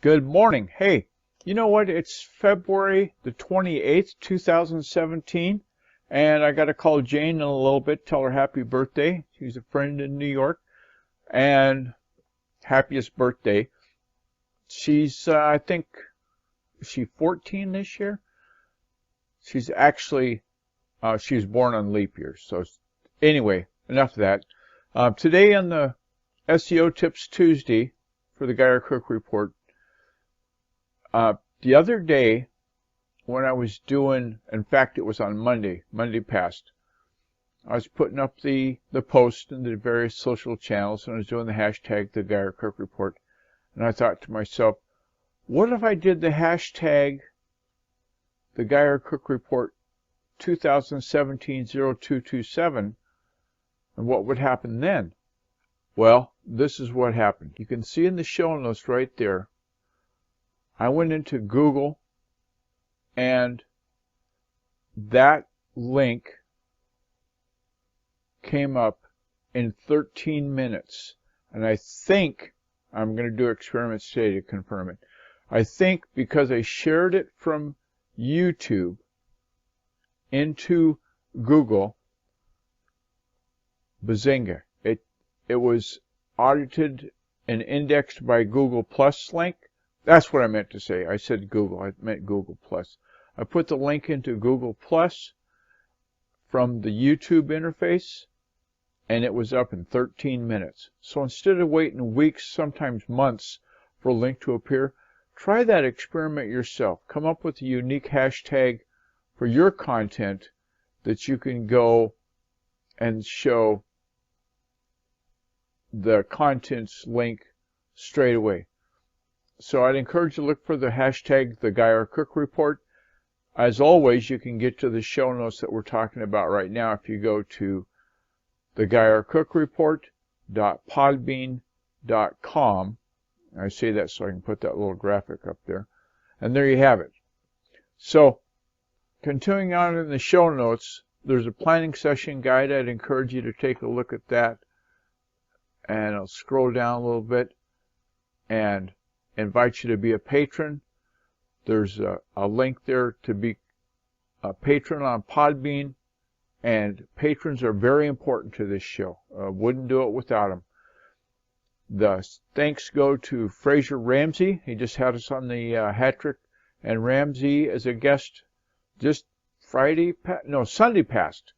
Good morning. Hey, you know what? It's February the 28th, 2017, and I got to call Jane in a little bit, tell her happy birthday. She's a friend in New York, and happiest birthday. She's, I think, is she 14 this year? She's actually, she was born on leap year. So anyway, enough of that. Today on the SEO Tips Tuesday for the Geyer Cook Report, the other day when I was doing, in fact, it was on Monday past, I was putting up the post in the various social channels, and I was doing the hashtag the Geyer Cook Report, and I thought to myself, what if I did the hashtag the Geyer Cook Report 2017-0227, and what would happen then? Well, this is what happened. You can see in the show notes right there, I went into Google, and that link came up in 13 minutes. And I think, I'm going to do experiments today to confirm it. I think because I shared it from YouTube into Google, bazinga, it was audited and indexed by Google Plus link. That's what I meant to say. I said Google. I meant Google Plus. I put the link into Google Plus from the YouTube interface, and it was up in 13 minutes. So instead of waiting weeks, sometimes months, for a link to appear, try that experiment yourself. Come up with a unique hashtag for your content that you can go and show the contents link straight away. So I'd encourage you to look for the hashtag the Geyer Cook Report. As always, you can get to the show notes that we're talking about right now if you go to thegeyercookreport.podbean.com. I say that so I can put that little graphic up there. And there you have it. So, continuing on in the show notes, there's a planning session guide. I'd encourage you to take a look at that. And I'll scroll down a little bit and invite you to be a patron. There's a link there to be a patron on Podbean, and patrons are very important to this show. Wouldn't do it without them. The thanks go to Fraser Ramsey. He just had us on the hat trick, and Ramsey as a guest just Sunday past.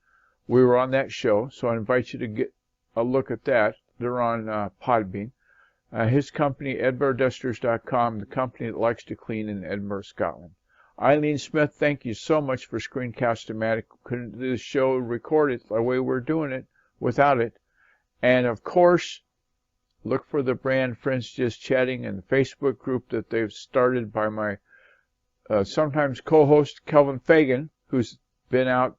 We were on that show, so I invite you to get a look at that. They're on Podbean. His company, EdinburghDusters.com, the company that likes to clean in Edinburgh, Scotland. Eileen Smith, thank you so much for Screencast-O-Matic. Couldn't do the show, record it the way we're doing it without it. And of course, look for the brand Friends Just Chatting and the Facebook group that they've started by my sometimes co-host Kelvin Fagan, who's been out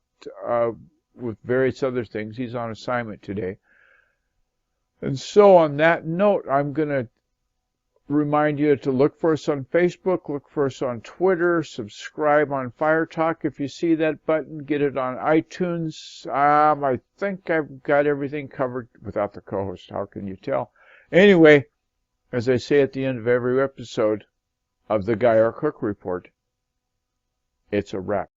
with various other things. He's on assignment today. And so on that note, I'm going to remind you to look for us on Facebook, look for us on Twitter, subscribe on Fire Talk. If you see that button, get it on iTunes. I think I've got everything covered without the co-host. How can you tell? Anyway, as I say at the end of every episode of the Geyer Cook Report, it's a wrap.